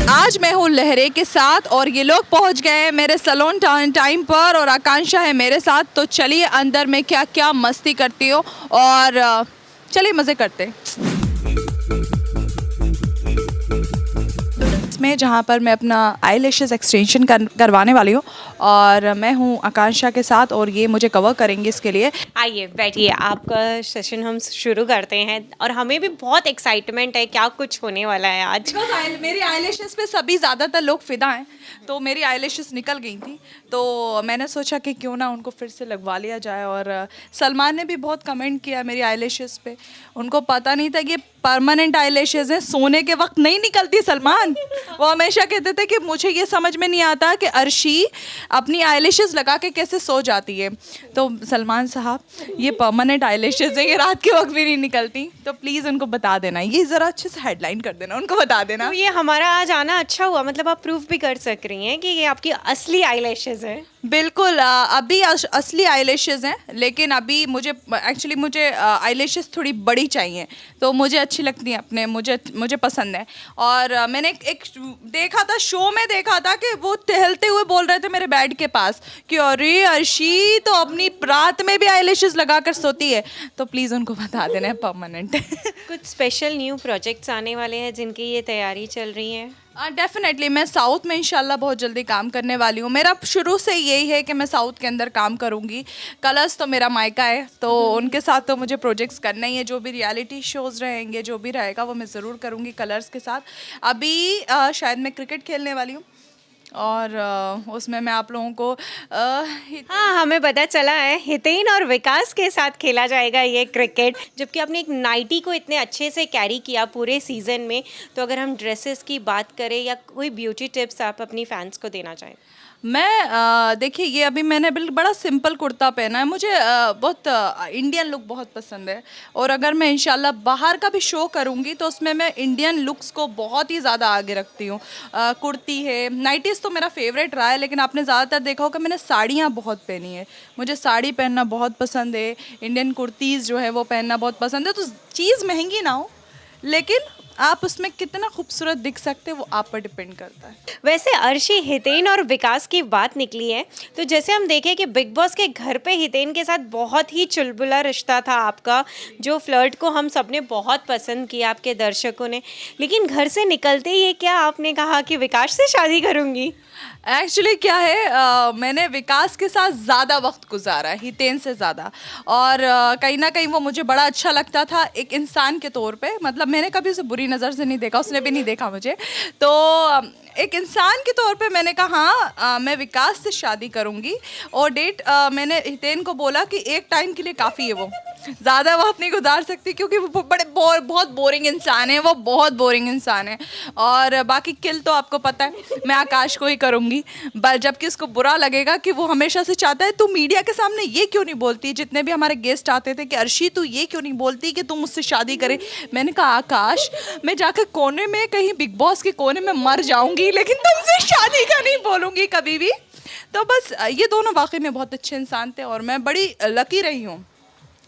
आज मैं हूँ लहरे के साथ और ये लोग पहुँच गए हैं मेरे सैलून टाइम पर और आकांक्षा है मेरे साथ। तो चलिए अंदर मैं क्या क्या मस्ती करती हूँ और चलिए मज़े करते हैं। इसमें जहाँ पर मैं अपना आई लैशेस एक्सटेंशन करवाने वाली हूँ और मैं हूँ आकांक्षा के साथ और ये मुझे कवर करेंगे इसके लिए। आइए बैठिए, आपका सेशन हम शुरू करते हैं और हमें भी बहुत एक्साइटमेंट है क्या कुछ होने वाला है आज। मेरी आई लैशेस पे सभी ज़्यादातर लोग फिदा हैं, तो मेरी आई लैशेस निकल गई थी तो मैंने सोचा कि क्यों ना उनको फिर से लगवा लिया जाए। और सलमान ने भी बहुत कमेंट किया मेरी आई लैशेस पे, उनको पता नहीं था कि परमानेंट आई लैशेस हैं, सोने के वक्त नहीं निकलती। सलमान वो हमेशा कहते थे कि मुझे ये समझ में नहीं आता कि अर्शी अपनी आई लैशेस लगा के कैसे सो जाती है। तो सलमान साहब ये परमानेंट आई लैशेस है, ये रात के वक्त भी नहीं निकलती, तो प्लीज़ उनको बता देना, ये ज़रा अच्छे से हेडलाइन कर देना, उनको बता देना। तो ये हमारा आज आना अच्छा हुआ, मतलब आप प्रूफ भी कर सक रही हैं कि ये आपकी असली आई लैशेस है। बिल्कुल अभी असली आई लैशेस हैं, लेकिन अभी मुझे आई लैशेस थोड़ी बड़ी चाहिए, तो मुझे अच्छी लगती हैं अपने, मुझे पसंद है। और मैंने एक देखा था, शो में देखा था कि वो टहलते हुए बोल रहे थे मेरे बेड के पास कि अरे अर्शी तो अपनी रात में भी आई लैशेस लगा कर सोती है, तो प्लीज़ उनको बता देना है परमानेंट। कुछ स्पेशल न्यू प्रोजेक्ट्स आने वाले हैं जिनकी ये तैयारी चल रही है? डेफिनेटली मैं साउथ में इंशाल्लाह बहुत जल्दी काम करने वाली हूँ। मेरा शुरू से यही है कि मैं साउथ के अंदर काम करूँगी। कलर्स तो मेरा मायका है, तो उनके साथ तो मुझे प्रोजेक्ट्स करना ही है। जो भी रियलिटी शोज़ रहेंगे, जो भी रहेगा वो मैं ज़रूर करूँगी कलर्स के साथ। अभी शायद मैं क्रिकेट खेलने वाली हूँ और उसमें मैं आप लोगों को हाँ, हमें पता चला है हितेन और विकास के साथ खेला जाएगा ये क्रिकेट। जबकि आपने एक नाइटी को इतने अच्छे से कैरी किया पूरे सीज़न में, तो अगर हम ड्रेसेस की बात करें या कोई ब्यूटी टिप्स आप अपनी फैंस को देना चाहें? मैं देखिए ये अभी मैंने बड़ा सिंपल कुर्ता पहना है। मुझे बहुत इंडियन लुक बहुत पसंद है और अगर मैं इंशाल्लाह बाहर का भी शो करूँगी तो उसमें मैं इंडियन लुक्स को बहुत ही ज़्यादा आगे रखती हूँ। कुर्ती है, नाइटीज़ तो मेरा फेवरेट रहा है, लेकिन आपने ज़्यादातर देखा होगा मैंने साड़ियाँ बहुत पहनी है। मुझे साड़ी पहनना बहुत पसंद है, इंडियन कुर्तीज़ जो है वो पहनना बहुत पसंद है। तो चीज़ महंगी ना हो, लेकिन आप उसमें कितना खूबसूरत दिख सकते हैं वो आप पर डिपेंड करता है। वैसे अर्शी, हितेन और विकास की बात निकली है, तो जैसे हम देखें कि बिग बॉस के घर पे हितेन के साथ बहुत ही चुलबुला रिश्ता था आपका, जो फ्लर्ट को हम सब ने बहुत पसंद किया, आपके दर्शकों ने। लेकिन घर से निकलते ही क्या आपने कहा कि विकास से शादी करूँगी? एक्चुअली क्या है, मैंने विकास के साथ ज़्यादा वक्त गुजारा है हितेन से ज़्यादा, और कहीं ना कहीं वो मुझे बड़ा अच्छा लगता था एक इंसान के तौर पे। मतलब मैंने कभी उसे बुरी नज़र से नहीं देखा, उसने भी नहीं देखा मुझे। तो एक इंसान के तौर पे मैंने कहा हाँ मैं विकास से शादी करूँगी। और मैंने हितेन को बोला कि एक टाइम के लिए काफ़ी है, वो ज़्यादा वक्त नहीं गुजार सकती क्योंकि वो बहुत बोरिंग इंसान है, वो बहुत बोरिंग इंसान है। और बाकी किल तो आपको पता है मैं आकाश को ही करूँगी, जबकि उसको बुरा लगेगा कि वो हमेशा से चाहता है तू मीडिया के सामने ये क्यों नहीं बोलती। जितने भी हमारे गेस्ट आते थे कि अर्शी तू ये क्यों नहीं बोलती कि तुम मुझसे शादी करे। मैंने कहा आकाश मैं जाकर कोने में कहीं बिग बॉस के कोने में मर जाऊँगी, लेकिन तुमसे शादी का नहीं बोलूँगी कभी भी। तो बस ये दोनों वाकई में बहुत अच्छे इंसान थे और मैं बड़ी लकी रही हूँ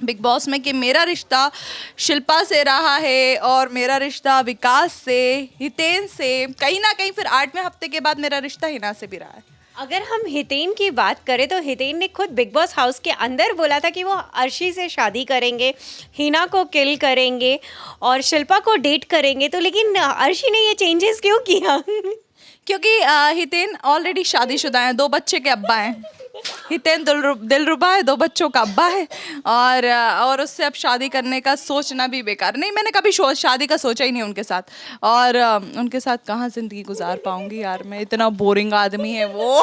बिग बॉस में कि मेरा रिश्ता शिल्पा से रहा है और मेरा रिश्ता विकास से, हितेन से, कहीं ना कहीं फिर 8वें हफ्ते के बाद मेरा रिश्ता हिना से भी रहा है। अगर हम हितेन की बात करें तो हितेन ने खुद बिग बॉस हाउस के अंदर बोला था कि वो अर्शी से शादी करेंगे, हिना को किल करेंगे और शिल्पा को डेट करेंगे। तो लेकिन अर्शी ने ये चेंजेस क्यों किया? क्योंकि हितेन ऑलरेडी शादीशुदा हैं, 2 बच्चे के अब्बा हैं। हितेन दिलरुबा है, 2 बच्चों का अब्बा है और उससे अब शादी करने का सोचना भी बेकार। नहीं, मैंने कभी शादी का सोचा ही नहीं उनके साथ, और उनके साथ कहाँ ज़िंदगी गुजार पाऊंगी यार मैं, इतना बोरिंग आदमी है वो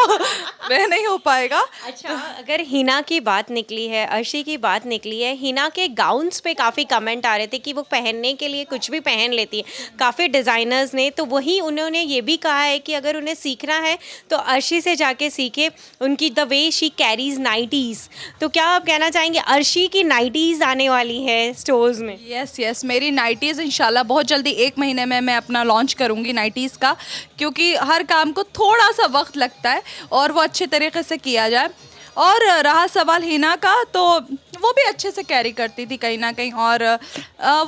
वह नहीं हो पाएगा। अच्छा, अगर हिना की बात निकली है, अर्शी की बात निकली है, हिना के गाउन्स पे काफ़ी कमेंट आ रहे थे कि वो पहनने के लिए कुछ भी पहन लेती है, काफ़ी डिज़ाइनर्स ने। तो वही उन्होंने ये भी कहा है कि अगर उन्हें सीखना है तो अर्शी से जाके सीखे, उनकी the way she carries nighties. तो क्या आप कहना चाहेंगे अर्शी की नाइटीज़ आने वाली है स्टोर्स में? यस, मेरी नाइटीज़ इंशाल्लाह बहुत जल्दी 1 महीने में मैं अपना लॉन्च करूँगी नाइटीज़ का, क्योंकि हर काम को थोड़ा सा वक्त लगता है और वो अच्छे तरीके से किया जाए। और रहा सवाल हिना का, तो वो भी अच्छे से कैरी करती थी कहीं ना कहीं, और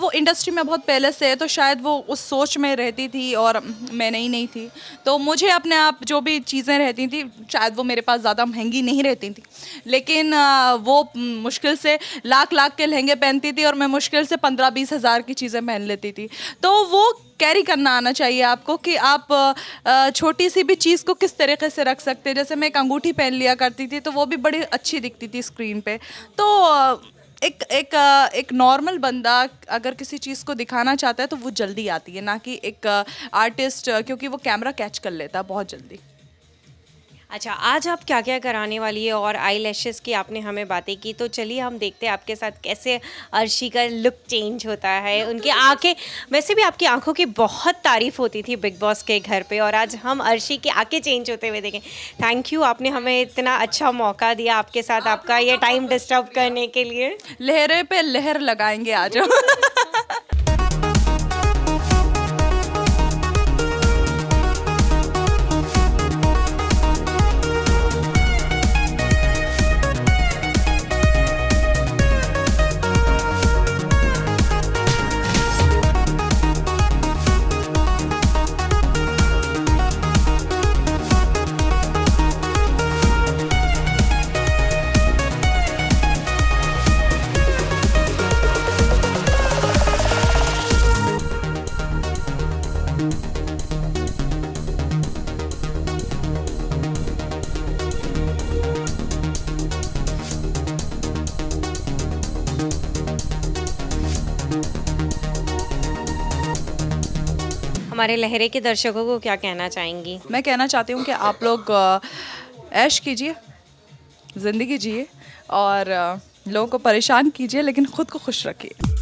वो इंडस्ट्री में बहुत पहले से है तो शायद वो उस सोच में रहती थी और मैं नहीं थी, तो मुझे अपने आप जो भी चीज़ें रहती थी शायद वो मेरे पास ज़्यादा महंगी नहीं रहती थी, लेकिन वो मुश्किल से लाख के लहंगे पहनती थी और मैं मुश्किल से 15-20 हज़ार की चीज़ें पहन लेती थी। तो वो कैरी करना आना चाहिए आपको कि आप छोटी सी भी चीज़ को किस तरीके से रख सकते हैं। जैसे मैं एक अंगूठी पहन लिया करती थी तो वो भी बड़ी अच्छी दिखती थी स्क्रीन पे। तो एक नॉर्मल बंदा अगर किसी चीज़ को दिखाना चाहता है तो वो जल्दी आती है, ना कि एक आर्टिस्ट, क्योंकि वो कैमरा कैच कर लेता है बहुत जल्दी। अच्छा, आज आप क्या क्या कराने वाली है, और आई लैशेज़ की आपने हमें बातें की, तो चलिए हम देखते हैं आपके साथ कैसे अर्शी का लुक चेंज होता है। उनकी आंखें, वैसे भी आपकी आंखों की बहुत तारीफ़ होती थी बिग बॉस के घर पे, और आज हम अर्शी की आंखें चेंज होते हुए देखें। थैंक यू, आपने हमें इतना अच्छा मौका दिया आपके साथ, आपका ये टाइम डिस्टर्ब करने के लिए। लहरे पे लहर लगाएंगे आज हम। हमारे लहरे के दर्शकों को क्या कहना चाहेंगी? मैं कहना चाहती हूँ कि आप लोग ऐश कीजिए, ज़िंदगी जिए और लोगों को परेशान कीजिए, लेकिन खुद को खुश रखिए।